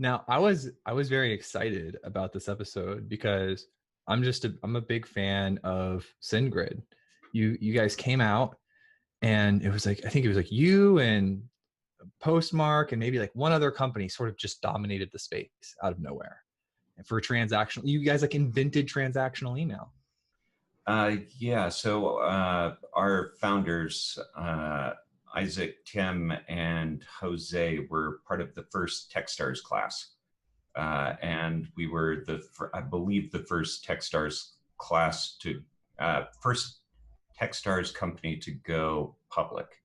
Now, I was very excited about this episode because I'm a big fan of Sendgrid. You guys came out, and it was like, I think it was like you and Postmark and maybe like one other company sort of just dominated the space out of nowhere. And for transactional, you guys like invented transactional email. Yeah, so our founders, Isaac, Tim, and Jose, were part of the first Techstars class. And we were I believe, the first Techstars class first Techstars company to go public.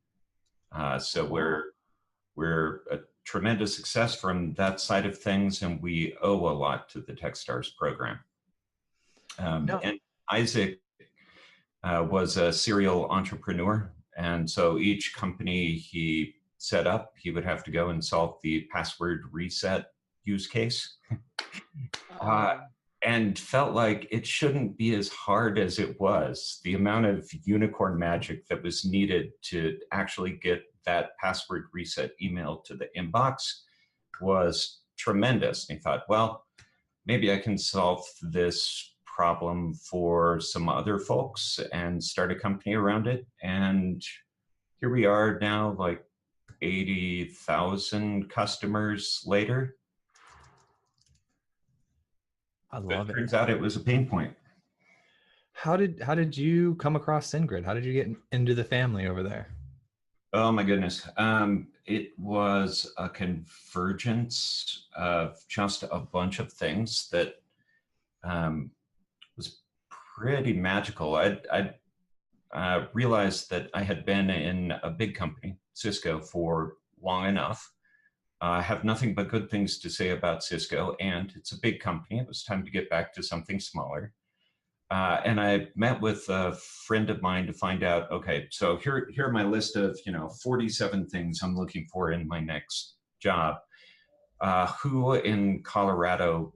So we're a tremendous success from that side of things, and we owe a lot to the Techstars program. No. And Isaac was a serial entrepreneur. And so each company he set up, he would have to go and solve the password reset use case. And felt like it shouldn't be as hard as it was. The amount of unicorn magic that was needed to actually get that password reset email to the inbox was tremendous. And he thought, well, maybe I can solve this problem for some other folks and start a company around it. And here we are now, like 80,000 customers later. I love it. Turns out it was a pain point. How did you come across Sendgrid? How did you get into the family over there? Oh my goodness. It was a convergence of just a bunch of things that was pretty magical. I realized that I had been in a big company, Cisco, for long enough. I have nothing but good things to say about Cisco, and it's a big company. It was time to get back to something smaller. And I met with a friend of mine to find out, okay, so here are my list of 47 things I'm looking for in my next job. Who in Colorado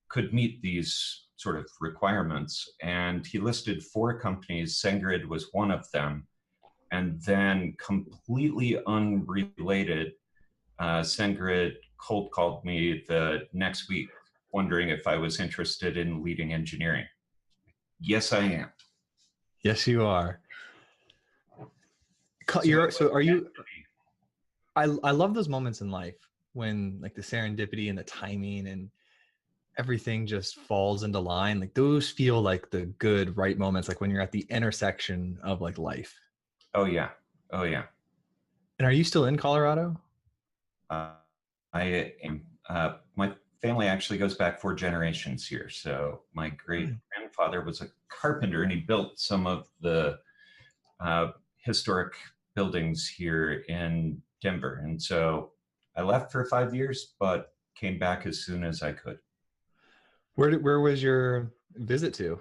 could meet these sort of requirements? And he listed 4 companies. Sendgrid was one of them. And then, completely unrelated, Sendgrid cold called me the next week, wondering if I was interested in leading engineering. Yes, I am. Yes, you are. I love those moments in life when like the serendipity and the timing and everything just falls into line. Like those feel like the good, right moments, like when you're at the intersection of like life. Oh yeah. Oh yeah. And are you still in Colorado? I am. My family actually goes back 4 generations here. So my great grandfather was a carpenter, and he built some of the historic buildings here in Denver. And so I left for 5 years, but came back as soon as I could. Where was your visit to?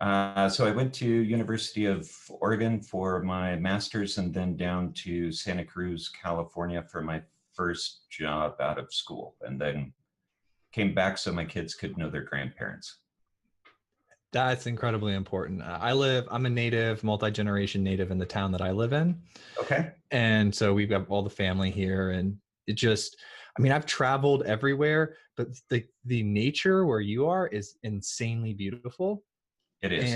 So I went to University of Oregon for my master's, and then down to Santa Cruz, California for my first job out of school, and then came back so my kids could know their grandparents. That's incredibly important. I'm a native, multi-generation native in the town that I live in. Okay. And so we've got all the family here, and it just, I mean, I've traveled everywhere, but the nature where you are is insanely beautiful. It is.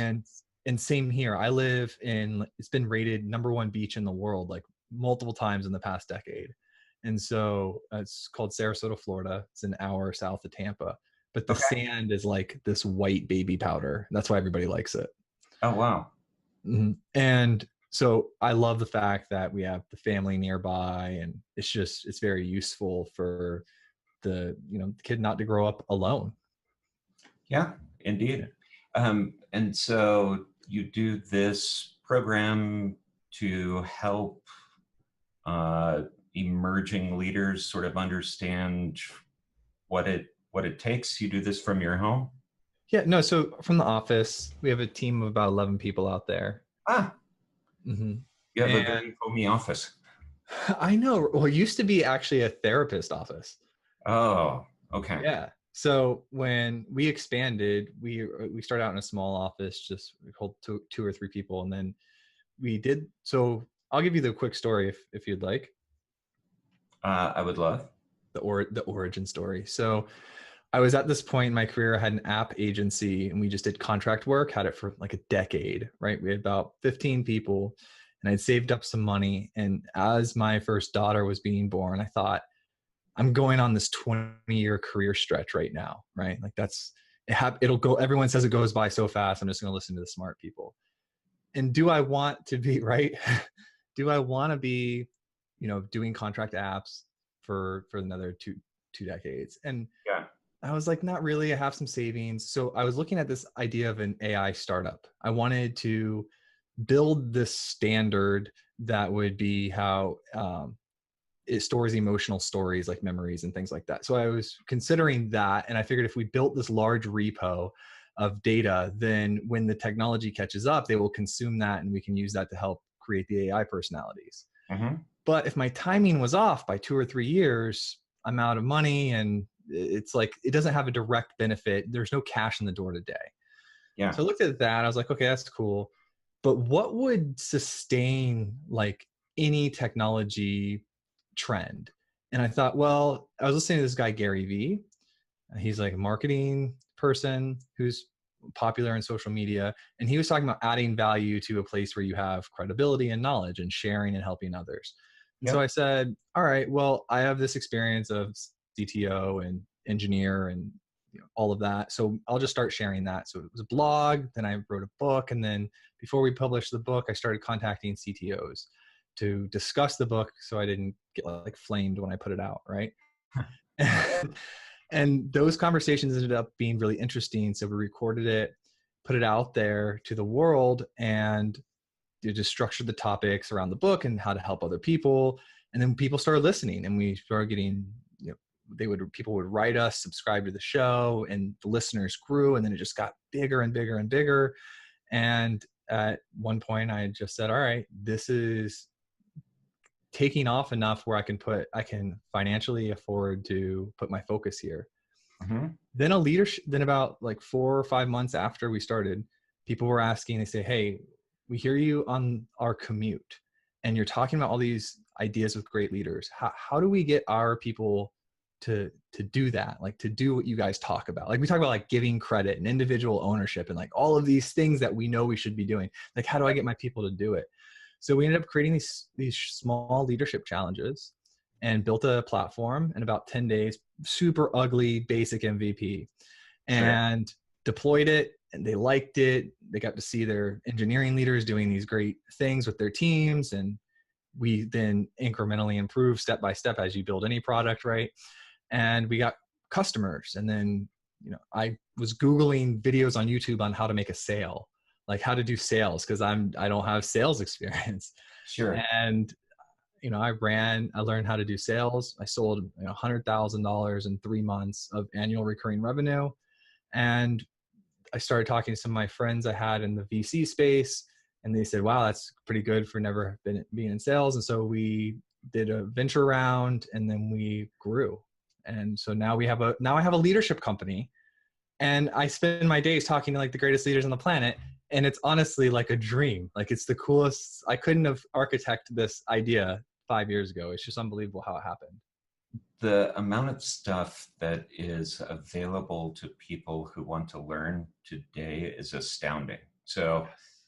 And same here. I live in, it's been rated #1 beach in the world, like multiple times in the past decade. And so it's called Sarasota, Florida. It's an hour south of Tampa, but the sand is like this white baby powder. That's why everybody likes it. Oh, wow. Mm-hmm. And so I love the fact that we have the family nearby, and it's very useful for the kid not to grow up alone. Yeah, indeed. And so you do this program to help emerging leaders sort of understand what it takes. You do this from your home? Yeah, no. So from the office, we have a team of about 11 people out there. Mm-hmm. You have a very homey office. I know. Well, it used to be actually a therapist office. Oh, okay. Yeah. So when we expanded, we started out in a small office, just hold 2 or 3 people, and then we did. So I'll give you the quick story if you'd like. I would love. the origin story. So I was at this point in my career, I had an app agency and we just did contract work, had it for like a decade, right? We had about 15 people and I'd saved up some money. And as my first daughter was being born, I thought, I'm going on this 20-year career stretch right now, right? Like it'll go, everyone says it goes by so fast. I'm just going to listen to the smart people. And do I want to be, right? Do I want to be, doing contract apps for another two decades? And Yeah. I was like, not really. I have some savings. So I was looking at this idea of an AI startup. I wanted to build this standard that would be how it stores emotional stories like memories and things like that. So I was considering that. And I figured if we built this large repo of data, then when the technology catches up, they will consume that and we can use that to help create the AI personalities. Mm-hmm. But if my timing was off by 2 or 3 years, I'm out of money and it's like, it doesn't have a direct benefit. There's no cash in the door today. Yeah. So I looked at that. I was like, okay, that's cool. But what would sustain like any technology trend? And I thought, well, I was listening to this guy, Gary Vee. He's like a marketing person who's popular in social media. And he was talking about adding value to a place where you have credibility and knowledge and sharing and helping others. And so I said, all right, well, I have this experience of CTO and engineer and all of that. So I'll just start sharing that. So it was a blog, then I wrote a book. And then before we published the book, I started contacting CTOs to discuss the book so I didn't get like flamed when I put it out, right? And those conversations ended up being really interesting. So we recorded it, put it out there to the world, and just structured the topics around the book and how to help other people. And then people started listening and we started getting, people would write us, subscribe to the show, and the listeners grew. And then it just got bigger and bigger and bigger. And at one point I just said, all right, this is taking off enough where I can financially afford to put my focus here. Mm-hmm. Then about like 4 or 5 months after we started, people were asking, they say, hey, we hear you on our commute and you're talking about all these ideas with great leaders. How do we get our people to do that? Like to do what you guys talk about? Like we talk about like giving credit and individual ownership and like all of these things that we know we should be doing. Like, how do I get my people to do it? So we ended up creating these small leadership challenges and built a platform in about 10 days, super ugly, basic MVP, and deployed it. And they liked it. They got to see their engineering leaders doing these great things with their teams. And we then incrementally improve step by step as you build any product, right? And we got customers. And then, I was Googling videos on YouTube on how to make a sale, like how to do sales, because I don't have sales experience. Sure. And I learned how to do sales. I sold $100,000 in 3 months of annual recurring revenue. And I started talking to some of my friends I had in the VC space, and they said, wow, that's pretty good for never being in sales. And so we did a venture round and then we grew. And so now I have a leadership company, and I spend my days talking to like the greatest leaders on the planet. And it's honestly like a dream. Like it's the coolest. I couldn't have architected this idea 5 years ago. It's just unbelievable how it happened. The amount of stuff that is available to people who want to learn today is astounding. So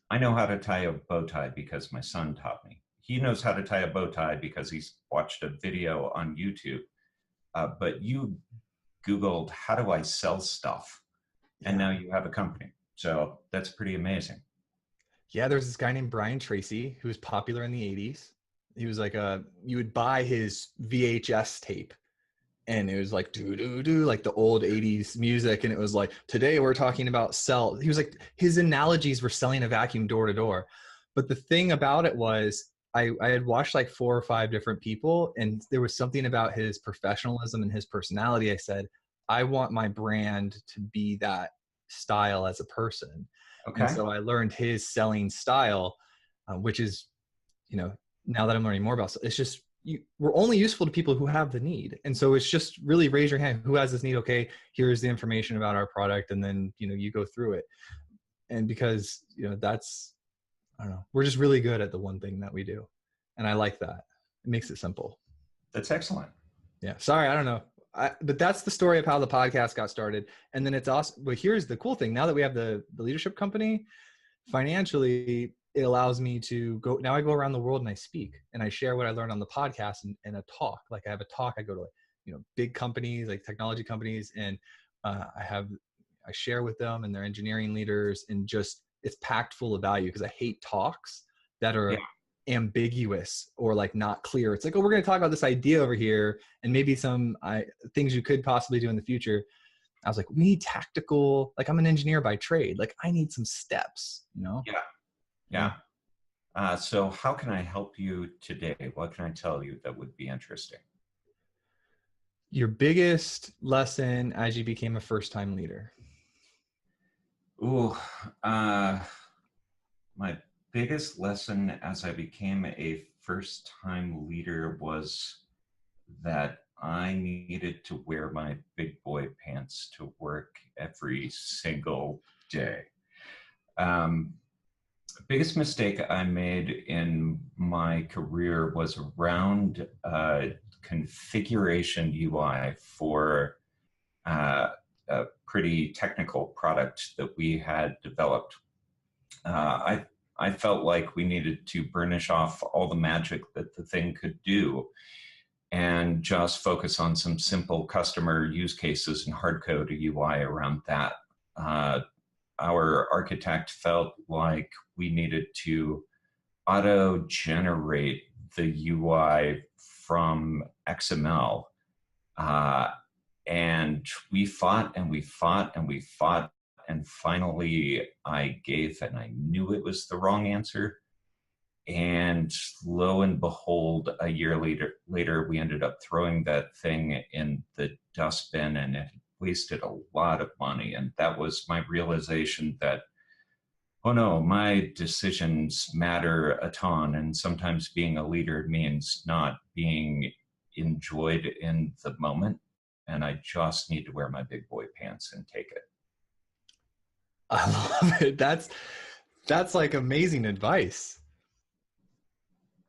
I know how to tie a bow tie because my son taught me. He knows how to tie a bow tie because he's watched a video on YouTube. But you Googled, how do I sell stuff? And now you have a company. So that's pretty amazing. Yeah, there's this guy named Brian Tracy who was popular in the 80s. He was like you would buy his VHS tape and it was like do like the old 80s music, and it was like, today we're talking about sell. He was like, his analogies were selling a vacuum door to door. But the thing about it was I had watched like 4 or 5 different people, and there was something about his professionalism and his personality. I said, I want my brand to be that style as a person. Okay. And so I learned his selling style, which is, now that I'm learning more about, it's just, we're only useful to people who have the need. And so it's just really raise your hand. Who has this need? Okay, here's the information about our product. And then, you go through it. And because, that's, I don't know, we're just really good at the one thing that we do. And I like that. It makes it simple. That's excellent. Yeah. Sorry, I don't know. but that's the story of how the podcast got started. And then it's awesome. But here's the cool thing. Now that we have the leadership company, financially, it allows me to go. Now I go around the world and I speak and I share what I learned on the podcast and a talk. Like I have a talk. I go to, big companies, like technology companies. And I share with them and their engineering leaders, and just, it's packed full of value, because I hate talks that are ambiguous or like not clear. It's like, oh, we're going to talk about this idea over here and maybe some things you could possibly do in the future. I was like, we need tactical, like I'm an engineer by trade. Like I need some steps, Yeah. So how can I help you today? What can I tell you that would be interesting? Your biggest lesson as you became a first-time leader? Ooh, my biggest lesson as I became a first-time leader was that I needed to wear my big boy pants to work every single day. Biggest mistake I made in my career was around configuration UI for a pretty technical product that we had developed. I felt like we needed to burnish off all the magic that the thing could do and just focus on some simple customer use cases and hard code a UI around that. Our architect felt like we needed to auto-generate the UI from XML. And we fought and we fought and we fought. And finally I gave, and I knew it was the wrong answer. And lo and behold, a year later, we ended up throwing that thing in the dustbin, and it wasted a lot of money. And that was my realization that, oh no, my decisions matter a ton. And sometimes being a leader means not being enjoyed in the moment. And I just need to wear my big boy pants and take it. I love it. That's like amazing advice.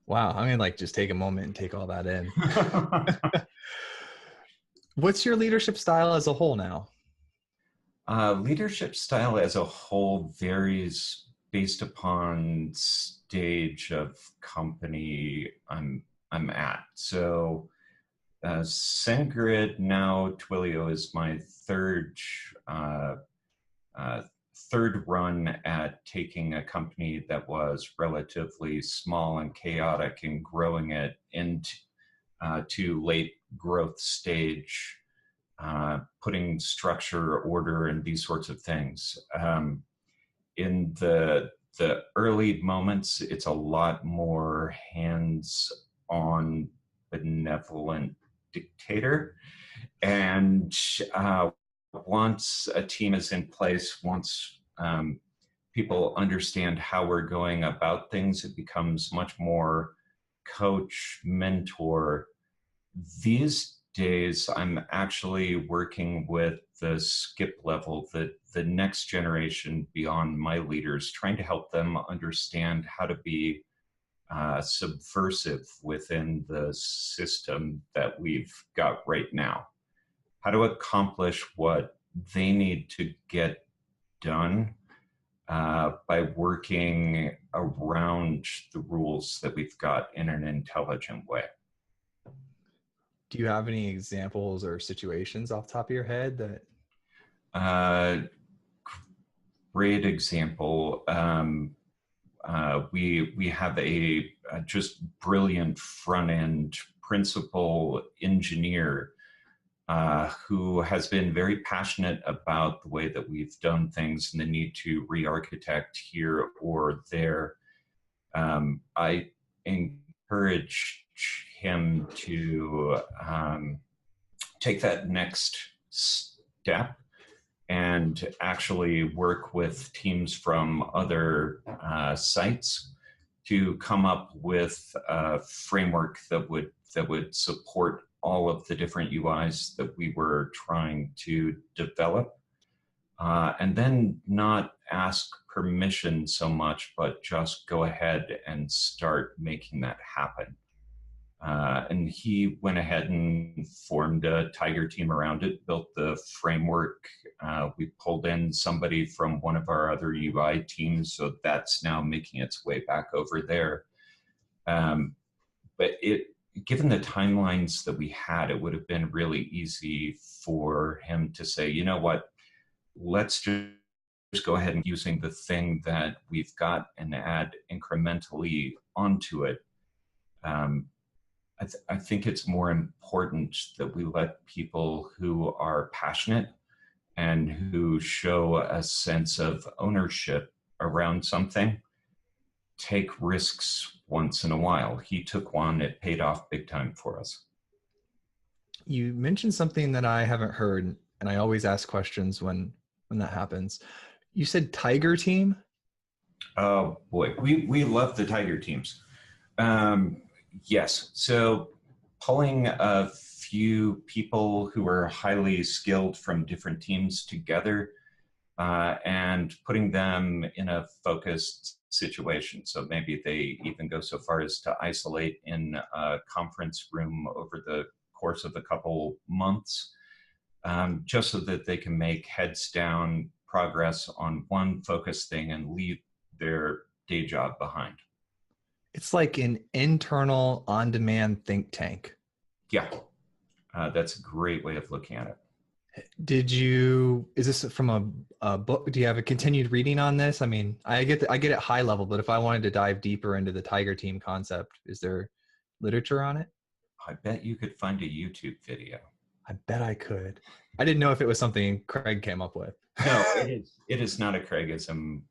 Wow. I'm going to like just take a moment and take all that in. What's your leadership style as a whole now? Leadership style as a whole varies based upon stage of company I'm at. So Sendgrid, now Twilio, is my third run at taking a company that was relatively small and chaotic and growing it into to late growth stage, putting structure, order, and these sorts of things. In the early moments, it's a lot more hands-on, benevolent dictator. And once a team is in place, once people understand how we're going about things, it becomes much more coach, mentor. These days, I'm actually working with the skip level, the next generation beyond my leaders, trying to help them understand how to be subversive within the system that we've got right now. How to accomplish what they need to get done by working around the rules that we've got in an intelligent way. Do you have any examples or situations off the top of your head that? Great example. We have a just brilliant front-end principal engineer who has been very passionate about the way that we've done things and the need to re-architect here or there. I encourage him to take that next step and actually work with teams from other sites to come up with a framework that would support all of the different UIs that we were trying to develop, and then not ask permission so much, but just go ahead and start making that happen. And he went ahead and formed a Tiger team around it, built the framework. We pulled in somebody from one of our other UI teams, so that's now making its way back over there. But given the timelines that we had, it would have been really easy for him to say, you know what, let's just go ahead and using the thing that we've got and add incrementally onto it. I think it's more important that we let people who are passionate and who show a sense of ownership around something take risks once in a while. He took one, it paid off big time for us. You mentioned something that I haven't heard, and I always ask questions when that happens. You said Tiger team? Oh boy, we love the Tiger teams. Yes, so pulling a few people who are highly skilled from different teams together and putting them in a focused situation. So maybe they even go so far as to isolate in a conference room over the course of a couple months, just so that they can make heads down progress on one focused thing and leave their day job behind. It's like an internal on-demand think tank. Yeah, that's a great way of looking at it. Is this from a book? Do you have a continued reading on this? I mean, I get it high level, but if I wanted to dive deeper into the Tiger team concept, is there literature on it? I bet you could find a YouTube video. I bet I could. I didn't know if it was something Craig came up with. No, it is not a Craigism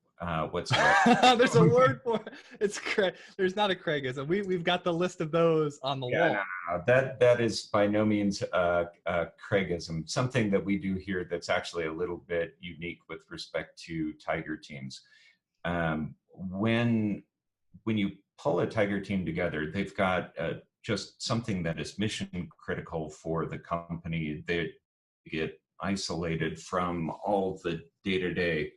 whatsoever. There's a word for it. It's Craig. There's not a Craigism. We've got the list of those on the wall. No, that is by no means a Craigism. Something that we do here that's actually a little bit unique with respect to Tiger teams. When you pull a Tiger team together, they've got just something that is mission critical for the company. They get isolated from all the day-to-day.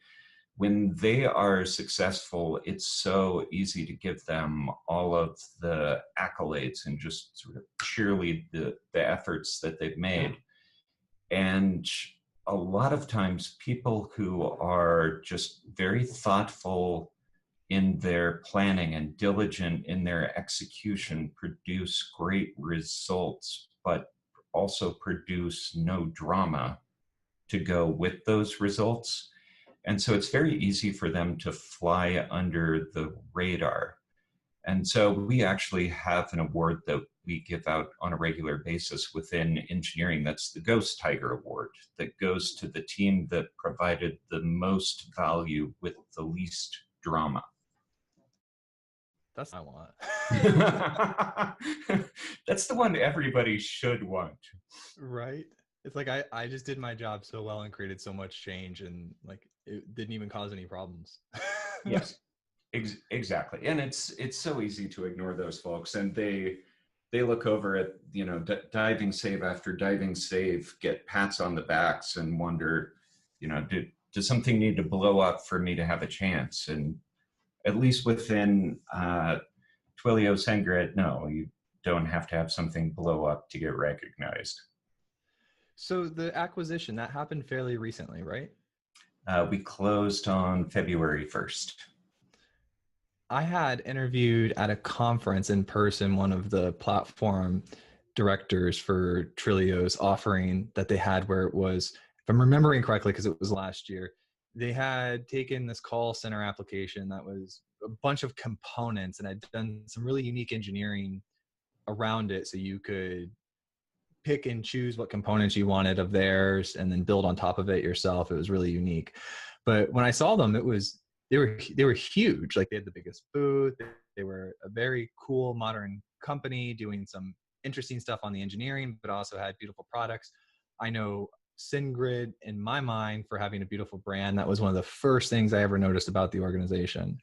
When they are successful, it's so easy to give them all of the accolades and just sort of cheerlead the efforts that they've made. And a lot of times people who are just very thoughtful in their planning and diligent in their execution produce great results, but also produce no drama to go with those results. And so it's very easy for them to fly under the radar. And so we actually have an award that we give out on a regular basis within engineering. That's the Ghost Tiger Award that goes to the team that provided the most value with the least drama. That's what I want. That's the one everybody should want. Right? It's like I just did my job so well and created so much change, and like it didn't even cause any problems. Yes, exactly. And it's so easy to ignore those folks, and they look over at, you know, diving save after diving save, get pats on the backs and wonder, you know, does something need to blow up for me to have a chance? And at least within Twilio Sendgrid, no, you don't have to have something blow up to get recognized. So the acquisition, that happened fairly recently, right? We closed on February 1st. I had interviewed at a conference in person one of the platform directors for Twilio's offering that they had, where it was, if I'm remembering correctly, because it was last year, they had taken this call center application that was a bunch of components and had done some really unique engineering around it, so you could pick and choose what components you wanted of theirs and then build on top of it yourself. It was really unique. But when I saw them, they were huge. Like, they had the biggest booth. They were a very cool modern company doing some interesting stuff on the engineering, but also had beautiful products. I know Sendgrid, in my mind, for having a beautiful brand. That was one of the first things I ever noticed about the organization.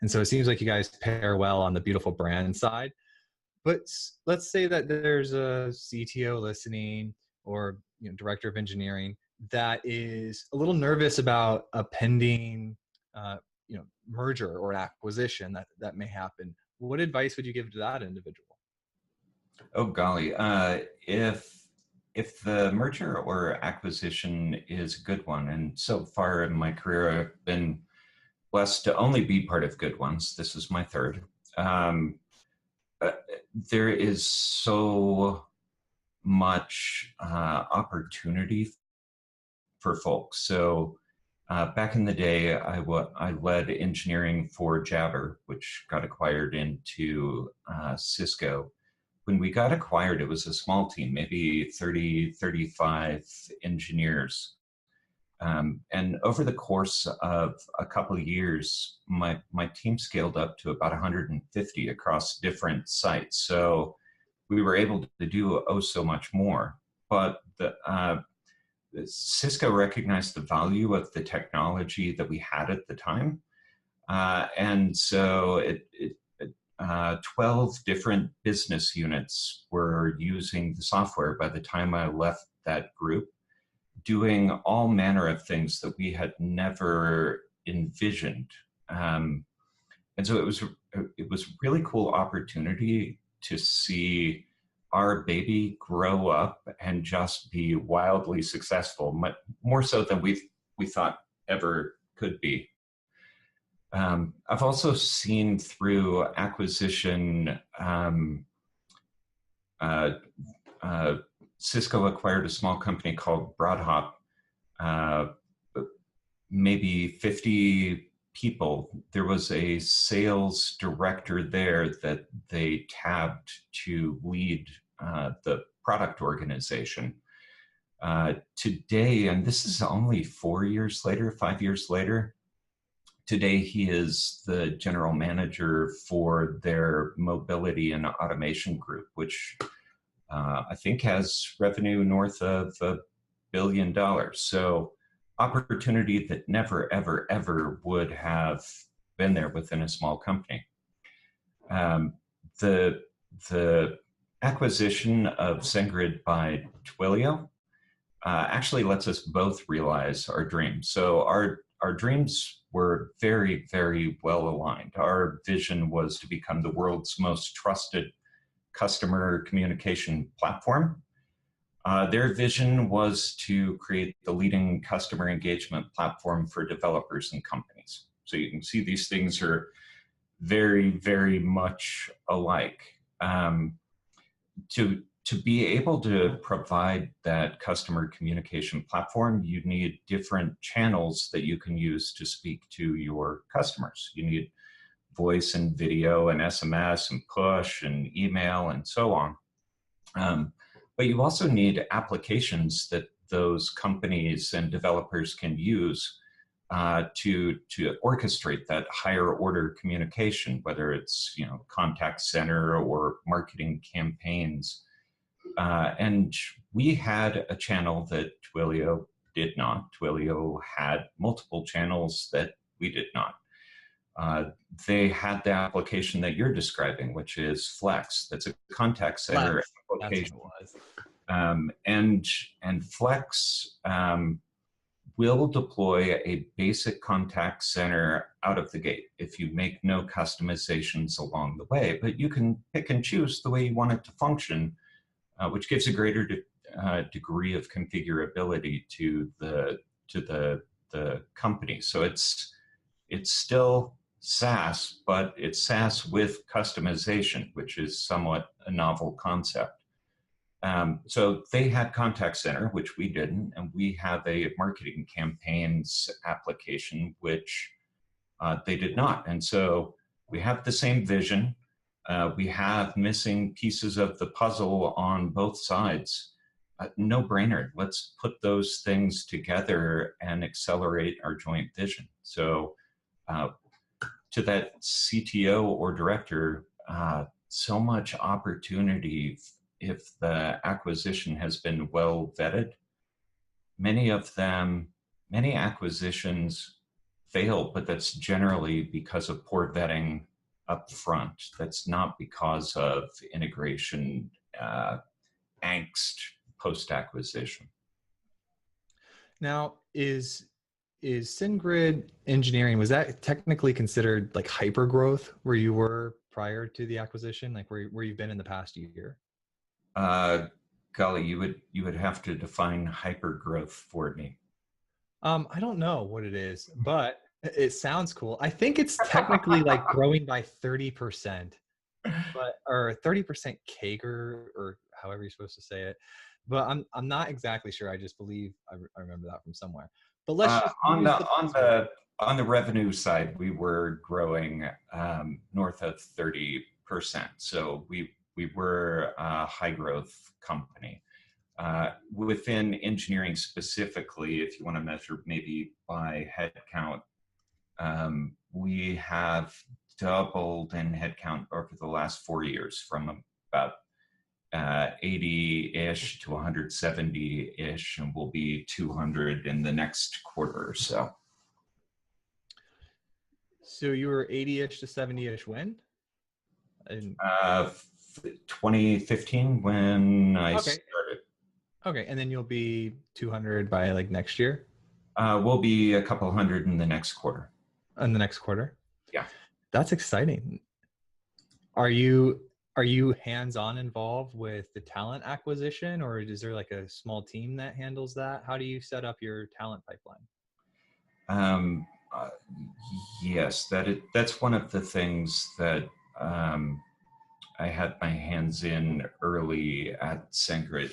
And so it seems like you guys pair well on the beautiful brand side. But let's say that there's a CTO listening, or, you know, director of engineering, that is a little nervous about a pending merger or acquisition that may happen. What advice would you give to that individual? Oh golly, if the merger or acquisition is a good one, and so far in my career I've been blessed to only be part of good ones. This is my third. Um, uh, there is so much opportunity for folks. So back in the day, I led engineering for Jabber, which got acquired into Cisco. When we got acquired, it was a small team, maybe 30, 35 engineers. And over the course of a couple of years, my team scaled up to about 150 across different sites. So we were able to do oh so much more. But Cisco recognized the value of the technology that we had at the time. And so 12 different business units were using the software by the time I left that group, doing all manner of things that we had never envisioned. And so it was a really cool opportunity to see our baby grow up and just be wildly successful, more so than we thought ever could be. I've also seen through acquisition, Cisco acquired a small company called Broadhop, maybe 50 people. There was a sales director there that they tabbed to lead the product organization. Today, and this is only 4 years later, 5 years later, today he is the general manager for their mobility and automation group, which I think has revenue north of $1 billion. So opportunity that never, ever, ever would have been there within a small company. The acquisition of Sendgrid by Twilio actually lets us both realize our dreams. So our dreams were very, very well aligned. Our vision was to become the world's most trusted customer communication platform. Their vision was to create the leading customer engagement platform for developers and companies. So you can see these things are very, very much alike. To be able to provide that customer communication platform, you need different channels that you can use to speak to your customers. You need voice and video and SMS and push and email and so on. But you also need applications that those companies and developers can use to orchestrate that higher order communication, whether it's contact center or marketing campaigns. And we had a channel that Twilio did not. Twilio had multiple channels that we did not. They had the application that you're describing, which is Flex. That's a contact center application. That's what it was. And Flex will deploy a basic contact center out of the gate if you make no customizations along the way. But you can pick and choose the way you want it to function, which gives a greater degree of configurability to the company. So it's still SaaS, but it's SaaS with customization, which is somewhat a novel concept. So they had contact center, which we didn't, and we have a marketing campaigns application, which they did not. And so we have the same vision. We have missing pieces of the puzzle on both sides. No brainer. Let's put those things together and accelerate our joint vision. So to that CTO or director, so much opportunity if the acquisition has been well vetted. Many acquisitions fail, but that's generally because of poor vetting up front. That's not because of integration angst post-acquisition. Now, is Sendgrid Engineering, was that technically considered like hyper growth where you were prior to the acquisition, like where you've been in the past year? Golly, you would have to define hyper growth for me. I don't know what it is, but it sounds cool. I think it's technically like growing by 30%, but or 30% CAGR or however you're supposed to say it. But I'm not exactly sure. I just believe I remember that from somewhere. But let's just On use the the on the on the revenue side, we were growing north of 30%. So we were a high growth company. Within engineering specifically, if you want to measure maybe by headcount, we have doubled in headcount over the last 4 years from about 80-ish to 170-ish, and we'll be 200 in the next quarter or so. So you were 80-ish to 70-ish when? 2015 when I started. Okay, and then you'll be 200 by like next year? We'll be a couple hundred in the next quarter. In the next quarter? Yeah. That's exciting. Are you hands-on involved with the talent acquisition, or is there like a small team that handles that? How do you set up your talent pipeline? Yes, that's one of the things that I had my hands in early at Sendgrid.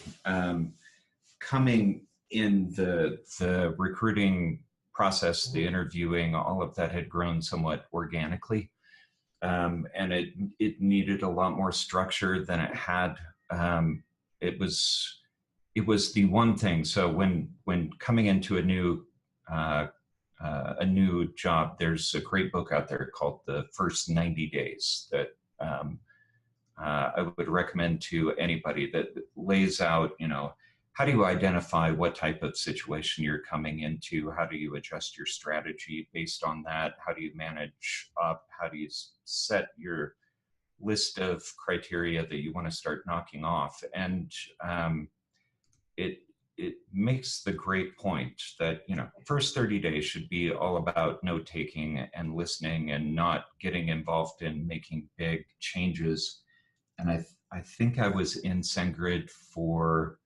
Coming in the recruiting process, the interviewing, all of that had grown somewhat organically. And it needed a lot more structure than it had. It was the one thing. So when coming into a new job, there's a great book out there called The First 90 Days that I would recommend to anybody, that lays out, how do you identify what type of situation you're coming into? How do you adjust your strategy based on that? How do you manage up? How do you set your list of criteria that you want to start knocking off? And it makes the great point that, first 30 days should be all about note taking and listening and not getting involved in making big changes. And I think I was in Sendgrid for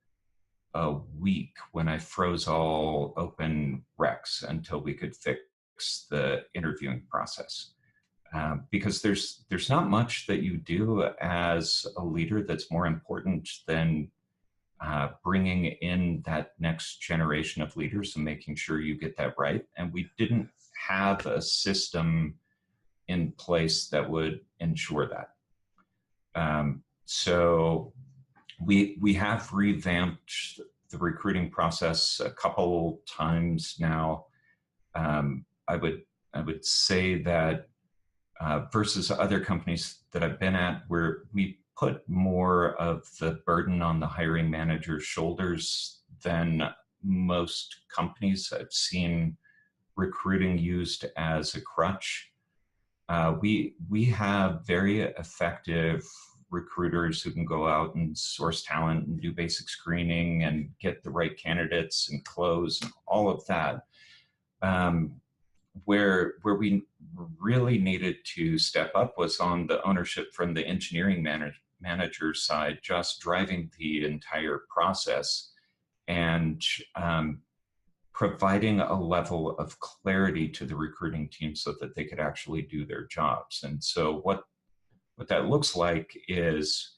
a week when I froze all open recs until we could fix the interviewing process. Because there's not much that you do as a leader that's more important than bringing in that next generation of leaders and making sure you get that right. And we didn't have a system in place that would ensure that. So we have revamped the recruiting process a couple times now. I would say that versus other companies that I've been at, where we put more of the burden on the hiring manager's shoulders than most companies. I've seen recruiting used as a crutch. We have very effective recruiters who can go out and source talent and do basic screening and get the right candidates and close and all of that. Where we really needed to step up was on the ownership from the engineering manager side, just driving the entire process and providing a level of clarity to the recruiting team so that they could actually do their jobs. And so what that looks like is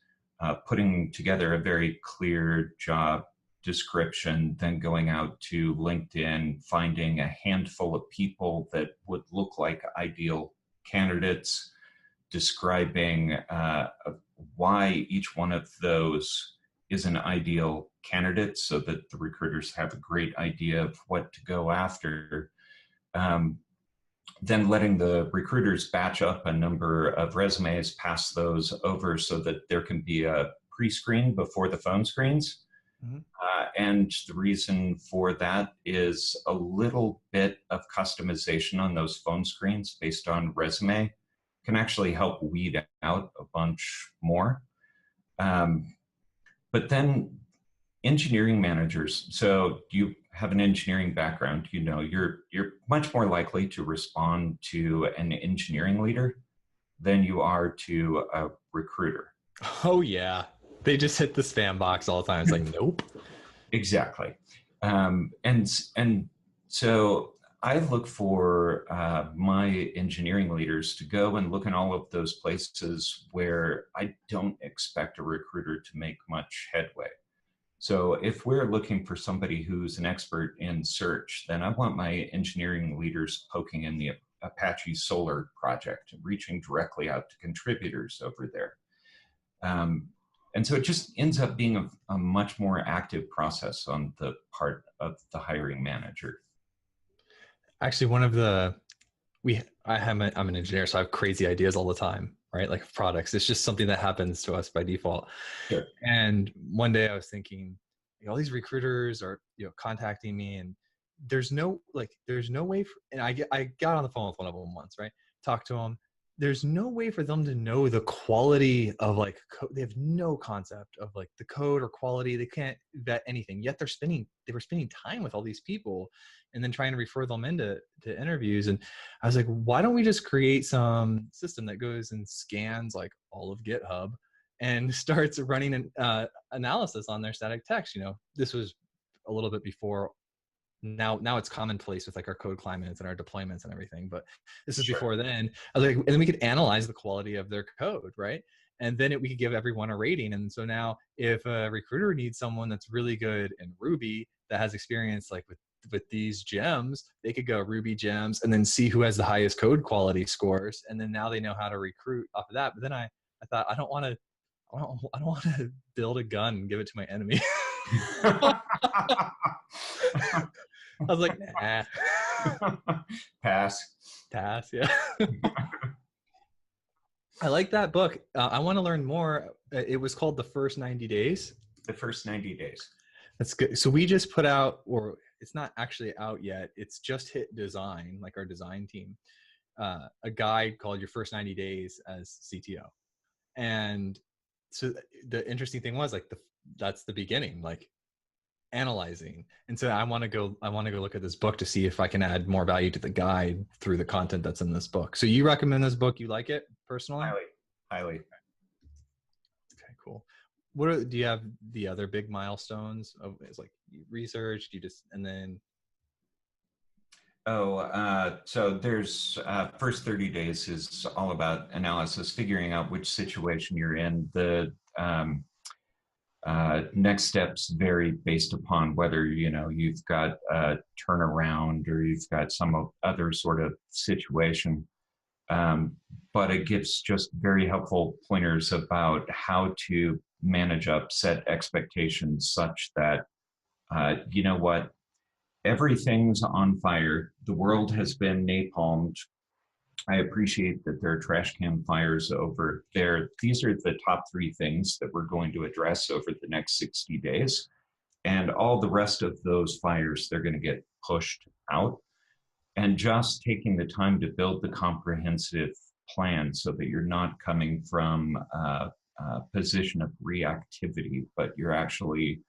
putting together a very clear job description, then going out to LinkedIn, finding a handful of people that would look like ideal candidates, describing why each one of those is an ideal candidate so that the recruiters have a great idea of what to go after. Then letting the recruiters batch up a number of resumes, pass those over so that there can be a pre-screen before the phone screens. Mm-hmm. And the reason for that is a little bit of customization on those phone screens based on resume can actually help weed out a bunch more. But then engineering managers, so you have an engineering background, you're much more likely to respond to an engineering leader than you are to a recruiter. Oh yeah. They just hit the spam box all the time. It's like, nope. Exactly. And so I look for my engineering leaders to go and look in all of those places where I don't expect a recruiter to make much headway. So if we're looking for somebody who's an expert in search, then I want my engineering leaders poking in the Apache Solar project, reaching directly out to contributors over there. And so it just ends up being a much more active process on the part of the hiring manager. Actually, I'm an engineer, so I have crazy ideas all the time, right? Like products. It's just something that happens to us by default. Sure. And one day I was thinking, all these recruiters are, contacting me, and there's no way and I got on the phone with one of them once, right? Talked to them. There's no way for them to know the quality of they have no concept of the code or quality. They can't vet anything, yet they were spending time with all these people and then trying to refer them into interviews. And I was like, why don't we just create some system that goes and scans all of GitHub and starts running an analysis on their static text? This was a little bit before. Now it's commonplace with our code climates and our deployments and everything, but this is before then. I was like, and then we could analyze the quality of their code, right? And then we could give everyone a rating. And so now if a recruiter needs someone that's really good in Ruby that has experience with these gems, they could go Ruby gems and then see who has the highest code quality scores. And then now they know how to recruit off of that. But then I thought, I don't want to build a gun and give it to my enemy. I was like, nah. Pass. Yeah. I like that book. I want to learn more. It was called The First 90 Days. The First 90 Days. That's good. So we just put out, or it's not actually out yet, it's just hit design, our design team, a guide called Your First 90 Days as CTO. And so the interesting thing was that's the beginning, analyzing. And so I want to go look at this book to see if I can add more value to the guide through the content that's in this book. So you recommend this book? You like it personally? Highly. Okay, cool. Do you have the other big milestones of research? And then? So there's first 30 days is all about analysis, figuring out which situation you're in. The next steps vary based upon whether you've got a turnaround or you've got some other sort of situation, but it gives just very helpful pointers about how to manage set expectations such that everything's on fire. The world has been napalmed. I appreciate that there are trash can fires over there. These are the top 3 things that we're going to address over the next 60 days. And all the rest of those fires, they're going to get pushed out. And just taking the time to build the comprehensive plan so that you're not coming from a position of reactivity, but you're actually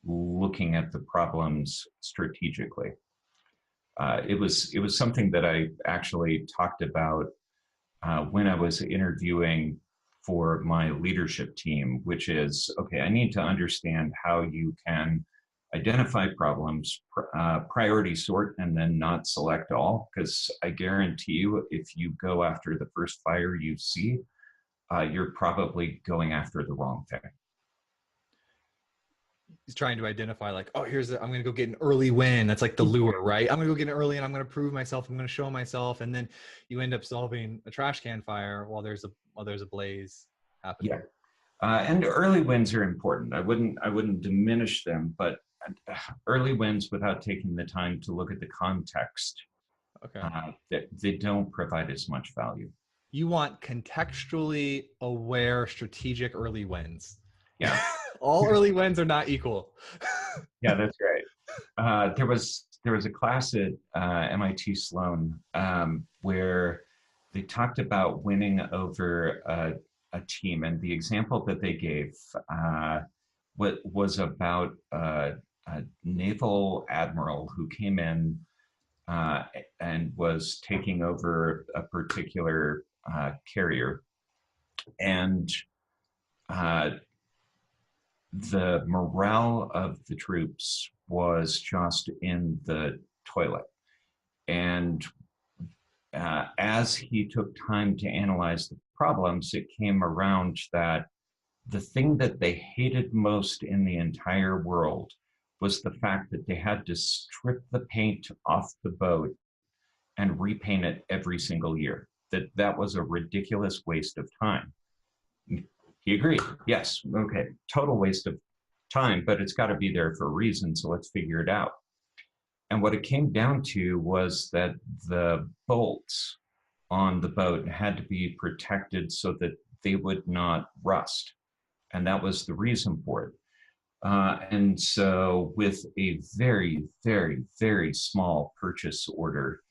looking at the problems strategically. It was something that I actually talked about when I was interviewing for my leadership team, which is, okay, I need to understand how you can identify problems, priority sort, and then not select all, because I guarantee you, if you go after the first fire you see, you're probably going after the wrong thing. He's trying to identify I'm going to go get an early win. That's the lure, right? I'm going to go get an early and I'm going to prove myself. I'm going to show myself. And then you end up solving a trash can fire while there's a blaze happening. Yeah. And early wins are important. I wouldn't diminish them, but early wins without taking the time to look at the context, they don't provide as much value. You want contextually aware strategic early wins. Yeah. All early wins are not equal. Yeah, that's right. There was a class at MIT Sloan where they talked about winning over a team, and the example that they gave was about a naval admiral who came in and was taking over a particular carrier, and the morale of the troops was just in the toilet. And as he took time to analyze the problems, it came around that the thing that they hated most in the entire world was the fact that they had to strip the paint off the boat and repaint it every single year. That was a ridiculous waste of time. He agreed. Yes. Okay. Total waste of time, but it's got to be there for a reason. So let's figure it out. And what it came down to was that the bolts on the boat had to be protected so that they would not rust. And that was the reason for it. And so with a very, very, very small purchase order,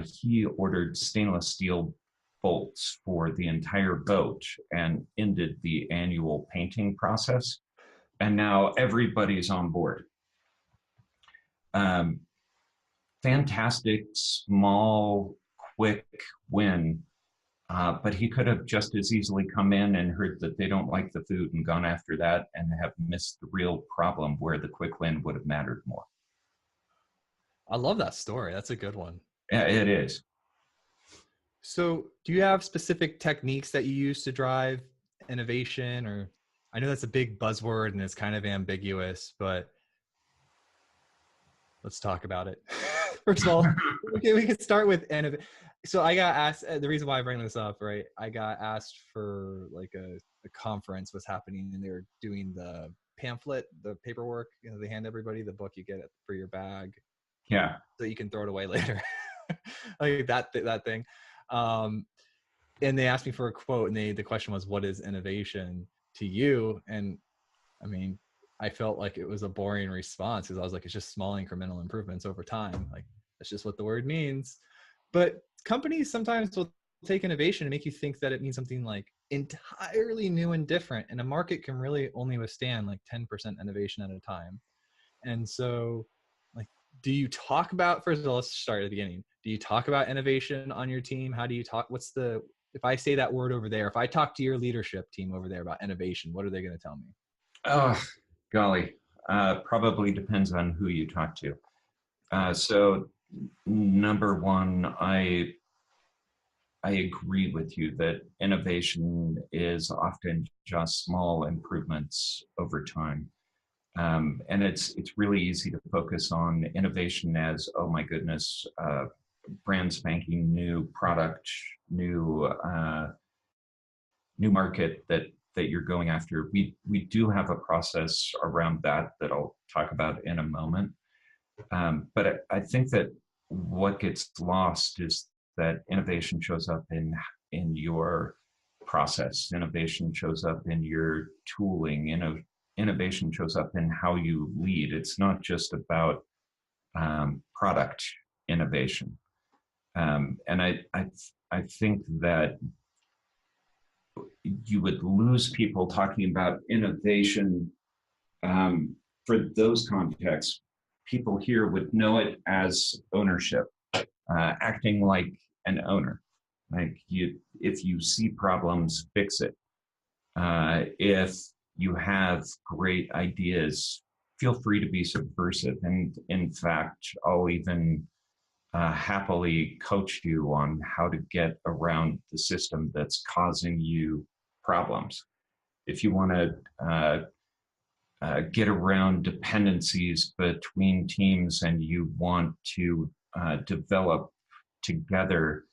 he ordered stainless steel bolts for the entire boat and ended the annual painting process. And now everybody's on board. Fantastic, small, quick win. But he could have just as easily come in and heard that they don't like the food and gone after that and have missed the real problem where the quick win would have mattered more. I love that story. That's a good one. Yeah, it is. So do you have specific techniques that you use to drive innovation? Or I know that's a big buzzword and it's kind of ambiguous, but let's talk about it. First of all, we can start with innovation. So I got asked, the reason why I bring this up, right? I got asked for like a conference was happening and they were doing the pamphlet, the paperwork, they hand everybody the book you get for your bag. Yeah. So you can throw it away later. Like that thing. And they asked me for a quote and the question was, what is innovation to you? And I mean, I felt like it was a boring response because I was like, it's just small incremental improvements over time. Like that's just what the word means. But companies sometimes will take innovation and make you think that it means something like entirely new and different. And a market can really only withstand like 10% innovation at a time. And so like, do you talk about, first of all, let's start at the beginning. Do you talk about innovation on your team? How do you talk? If I say that word over there, if I talk to your leadership team over there about innovation, what are they going to tell me? Oh, golly. Probably depends on who you talk to. So number one, I agree with you that innovation is often just small improvements over time. And it's really easy to focus on innovation as, oh my goodness, brand spanking new product, new market that you're going after. We do have a process around that I'll talk about in a moment. But I think that what gets lost is that innovation shows up in your process. Innovation shows up in your tooling. Innovation shows up in how you lead. It's not just about product innovation. And I think that you would lose people talking about innovation for those contexts. People here would know it as ownership, acting like an owner. Like if you see problems, fix it. If you have great ideas, feel free to be subversive. And in fact, I'll even happily coach you on how to get around the system that's causing you problems. If you want to get around dependencies between teams and you want to develop together,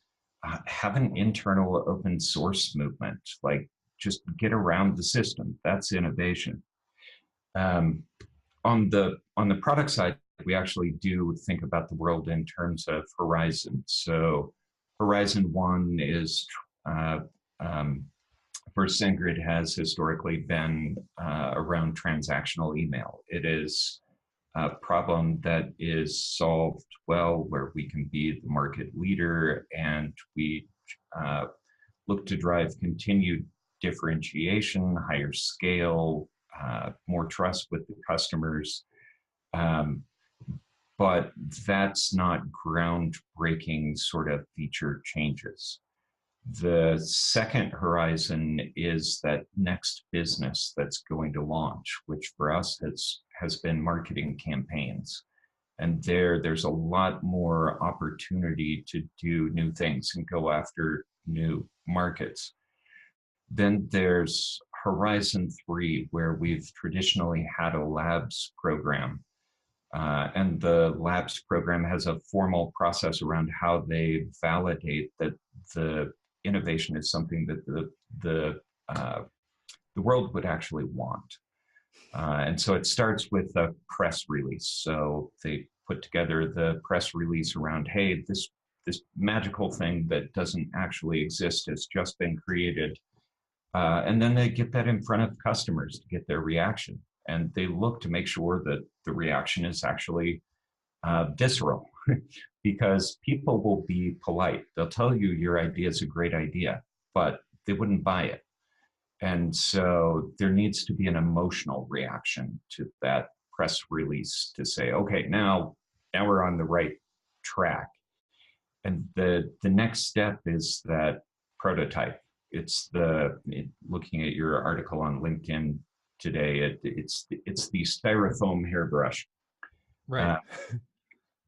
have an internal open source movement. Like just get around the system. That's innovation. On the product side, we actually do think about the world in terms of horizon. So horizon one is for Sendgrid has historically been around transactional email. It is a problem that is solved well where we can be the market leader and we look to drive continued differentiation, higher scale, more trust with the customers. But that's not groundbreaking sort of feature changes. The second horizon is that next business that's going to launch, which for us has been marketing campaigns. And there's a lot more opportunity to do new things and go after new markets. Then there's Horizon 3, where we've traditionally had a labs program. And the labs program has a formal process around how they validate that the innovation is something that the world would actually want. And so it starts with a press release. So they put together the press release around, hey, this magical thing that doesn't actually exist has just been created. And then they get that in front of customers to get their reaction. And they look to make sure that the reaction is actually visceral, because people will be polite. They'll tell you your idea is a great idea, but they wouldn't buy it. And so there needs to be an emotional reaction to that press release to say, okay, now we're on the right track. And the next step is that prototype. It's looking at your article on LinkedIn today, it's the styrofoam hairbrush. Right.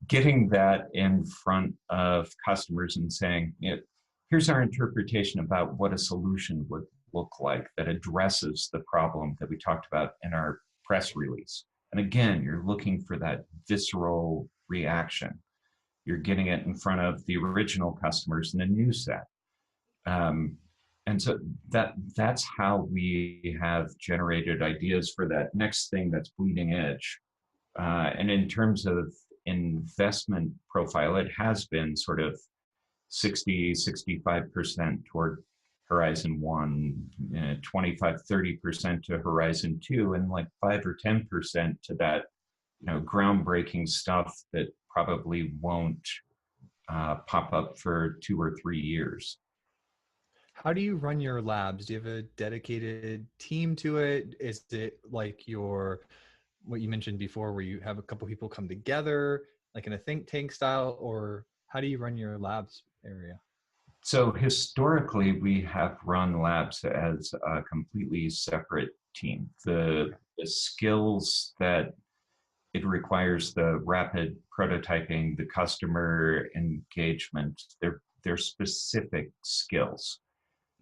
Getting that in front of customers and saying, here's our interpretation about what a solution would look like that addresses the problem that we talked about in our press release. And again, you're looking for that visceral reaction. You're getting it in front of the original customers in a new set. And so that's how we have generated ideas for that next thing that's bleeding edge. And in terms of investment profile, it has been sort of 65% toward Horizon 1, 25, 30% to Horizon 2, and like 5 or 10% to that, groundbreaking stuff that probably won't pop up for 2 or 3 years. How do you run your labs? Do you have a dedicated team to it? Is it like what you mentioned before, where you have a couple people come together, like in a think tank style, or how do you run your labs area? So historically, we have run labs as a completely separate team. The skills that it requires, the rapid prototyping, the customer engagement, they're specific skills.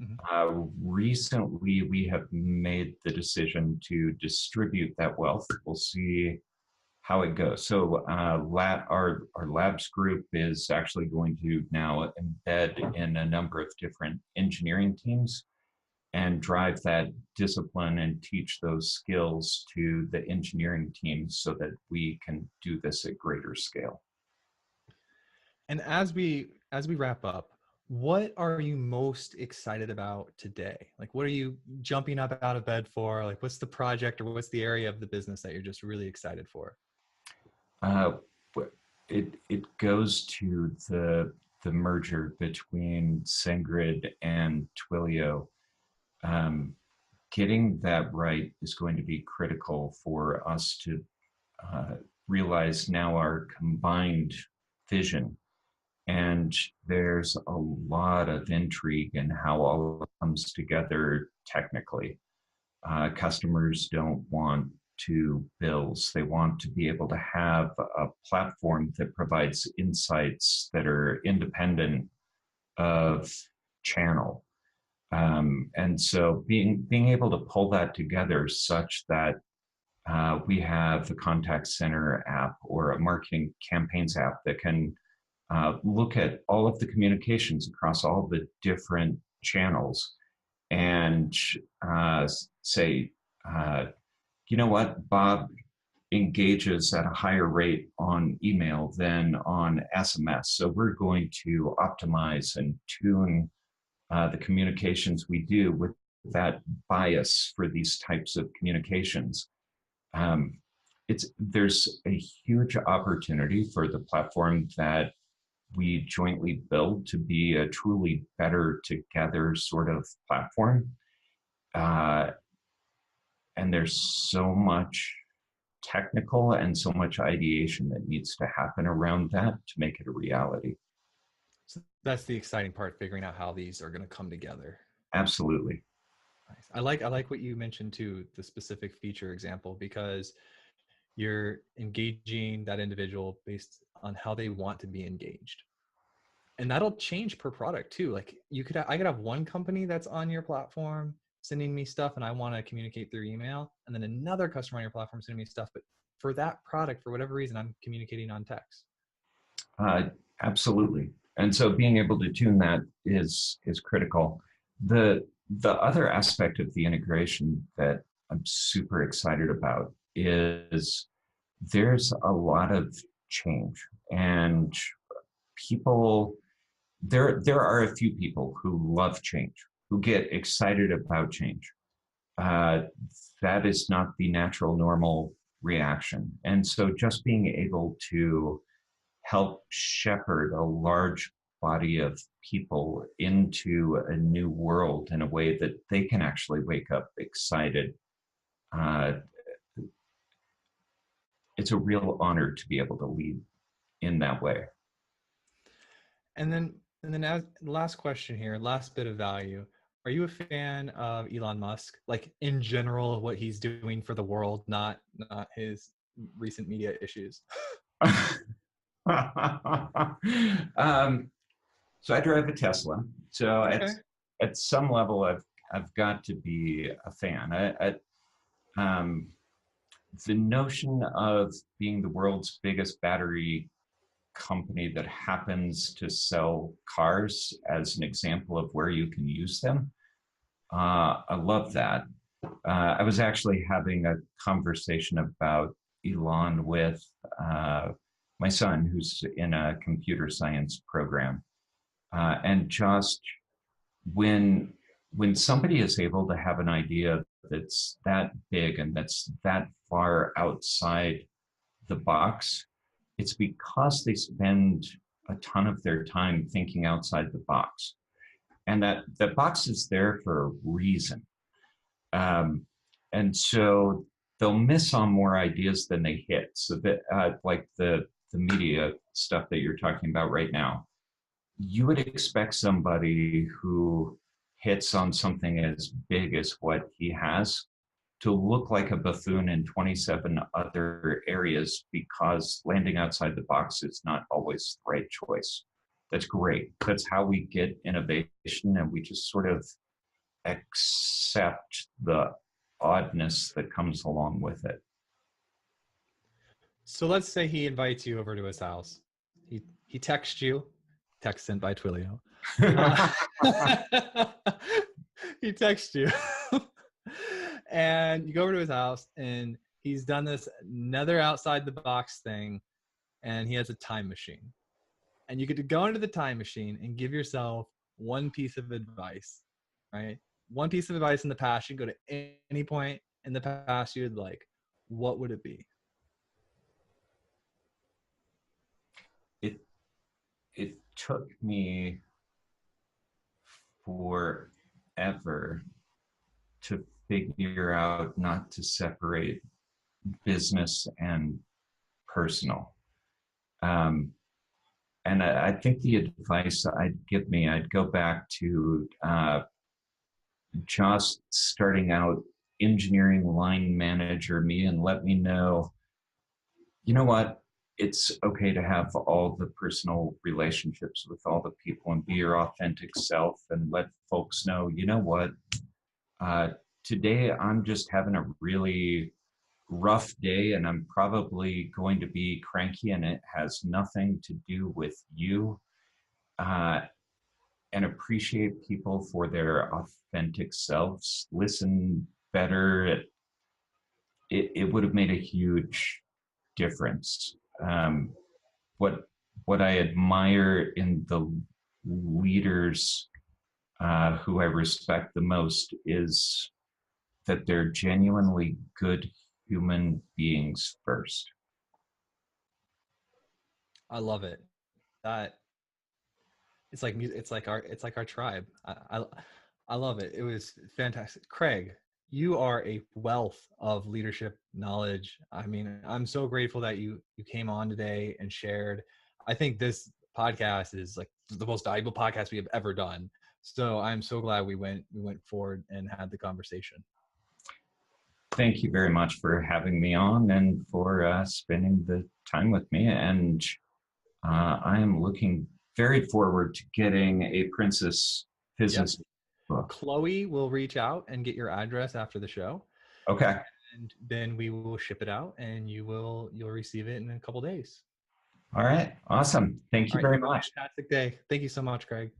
Mm-hmm. Recently, we have made the decision to distribute that wealth. We'll see how it goes. So our labs group is actually going to now embed in a number of different engineering teams and drive that discipline and teach those skills to the engineering teams so that we can do this at greater scale. And as we wrap up, what are you most excited about today? Like, what are you jumping up out of bed for? Like, what's the project or what's the area of the business that you're just really excited for? It goes to the merger between Sendgrid and Twilio. Getting that right is going to be critical for us to realize now our combined vision. And there's a lot of intrigue in how all comes together technically. Customers don't want to bills. They want to be able to have a platform that provides insights that are independent of channel. And so being able to pull that together such that we have a contact center app or a marketing campaigns app that can look at all of the communications across all the different channels and say, you know what, Bob engages at a higher rate on email than on SMS. So we're going to optimize and tune the communications we do with that bias for these types of communications. There's a huge opportunity for the platform that we jointly build to be a truly better together sort of platform. And there's so much technical and so much ideation that needs to happen around that to make it a reality. So that's the exciting part, figuring out how these are going to come together. Absolutely. Nice. I like what you mentioned too, the specific feature example, because you're engaging that individual based on how they want to be engaged. And that'll change per product too. Like I could have one company that's on your platform sending me stuff and I want to communicate through email, and then another customer on your platform sending me stuff. But for that product, for whatever reason, I'm communicating on text. Absolutely. And so being able to tune that is critical. The other aspect of the integration that I'm super excited about is there's a lot of change, and people, there are a few people who love change, who get excited about change. That is not the natural, normal reaction. And so just being able to help shepherd a large body of people into a new world in a way that they can actually wake up excited. It's a real honor to be able to lead in that way. And then as last question here, last bit of value. Are you a fan of Elon Musk? Like in general, what he's doing for the world, not his recent media issues. So I drive a Tesla. So Okay. at some level, I've got to be a fan. The notion of being the world's biggest battery company that happens to sell cars as an example of where you can use them, I love that. I was actually having a conversation about Elon with my son, who's in a computer science program. And just when somebody is able to have an idea that's that big and that's that far outside the box, it's because they spend a ton of their time thinking outside the box. And that box is there for a reason. And so they'll miss on more ideas than they hit. So that, like the media stuff that you're talking about right now, you would expect somebody who hits on something as big as what he has to look like a buffoon in 27 other areas, because landing outside the box is not always the right choice. That's great. That's how we get innovation, and we just sort of accept the oddness that comes along with it. So let's say he invites you over to his house. He texts you, text sent by Twilio. He texts you and you go over to his house and he's done this another outside the box thing, and he has a time machine, and you get to go into the time machine and give yourself one piece of advice, right? One piece of advice in the past. You can go to any point in the past you'd like. What would it be? It took me forever to figure out not to separate business and personal. And I think the advice I'd go back to just starting out engineering line manager me, and let me know, you know what, it's okay to have all the personal relationships with all the people and be your authentic self, and let folks know, you know what, today I'm just having a really rough day and I'm probably going to be cranky, and it has nothing to do with you. And appreciate people for their authentic selves. Listen better. It would have made a huge difference. What I admire in the leaders who I respect the most is that they're genuinely good human beings first. I love it. That it's like our tribe. I love it. It was fantastic. Craig, you are a wealth of leadership knowledge. I mean, I'm so grateful that you came on today and shared. I think this podcast is like the most valuable podcast we have ever done. So I'm so glad we went forward and had the conversation. Thank you very much for having me on and for spending the time with me. And I am looking very forward to getting a Princess Physics book. Chloe will reach out and get your address after the show. Okay. And then we will ship it out, and you'll receive it in a couple days. All right. Awesome. Thank you very much. Fantastic day. Thank you so much, Craig.